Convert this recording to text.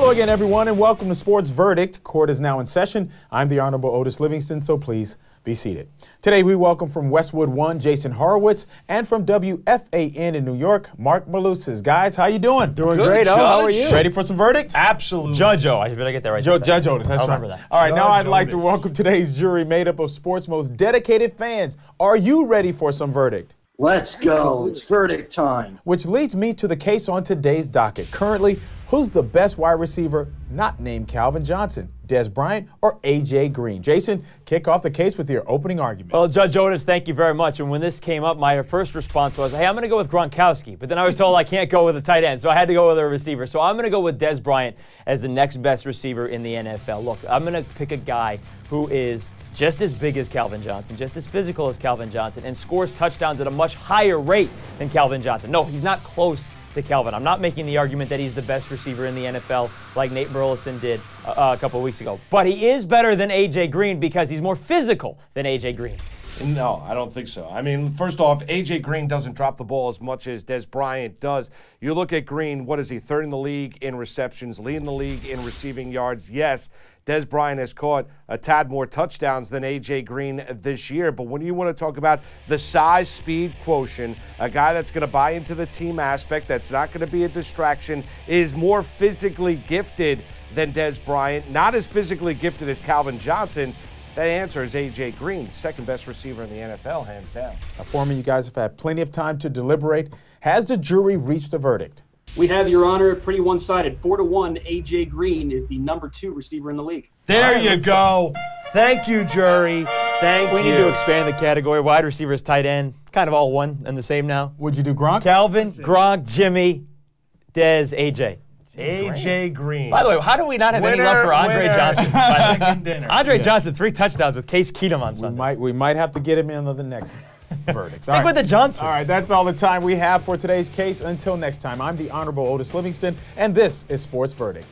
Hello again, everyone, and welcome to Sports Verdict. Court is now in session. I'm the Honorable Otis Livingston, so please be seated. Today, we welcome from Westwood 1, Jason Horowitz, and from WFAN in New York, Mark Malusis. Guys, how you doing? Doing great. Oh, how are you? Ready for some verdict? Absolutely. Judge O. I better get that right. Judge Otis, that's right. Remember that. All right, now I'd like to Otis. welcome today's jury made up of sports' most dedicated fans. Are you ready for some verdict? Let's go. It's verdict time. Which leads me to the case on today's docket. Currently, who's the best wide receiver not named Calvin Johnson? Dez Bryant or A.J. Green? Jason, kick off the case with your opening argument. Well, Judge Otis, thank you very much. And when this came up, my first response was, hey, I'm going to go with Gronkowski. But then I was told I can't go with a tight end, so I had to go with a receiver. So I'm going to go with Dez Bryant as the next best receiver in the NFL. Look, I'm going to pick a guy who is just as big as Calvin Johnson, just as physical as Calvin Johnson, and scores touchdowns at a much higher rate than Calvin Johnson. No, he's not close to Calvin. I'm not making the argument that he's the best receiver in the NFL like Nate Burleson did a couple of weeks ago. But he is better than A.J. Green because he's more physical than A.J. Green. No, I don't think so. I mean, first off, A.J. Green doesn't drop the ball as much as Dez Bryant does. You look at Green, what is he, third in the league in receptions, leading the league in receiving yards. Yes, Dez Bryant has caught a tad more touchdowns than A.J. Green this year. But when you want to talk about the size-speed quotient, a guy that's going to buy into the team aspect, that's not going to be a distraction, is more physically gifted than Dez Bryant, not as physically gifted as Calvin Johnson. That answer is A.J. Green, second best receiver in the NFL, hands down. Foreman, you guys have had plenty of time to deliberate. Has the jury reached a verdict? We have, Your Honor, pretty one-sided. 4-1, A.J. Green is the number 2 receiver in the league. There you go. Thank you, jury. Thank you. We need to expand the category. Wide receivers, tight end, kind of all one and the same now. Would you do Gronk? Calvin, Gronk, Jimmy, Dez, A.J. A.J. Green. By the way, how do we not have any love for Andre Johnson? Chicken dinner. Andre Johnson, 3 touchdowns with Case Keenum on Sunday. We might have to get him in on the next verdict. Stick with the Johnsons. All right, that's all the time we have for today's case. Until next time, I'm the Honorable Otis Livingston, and this is Sports Verdict.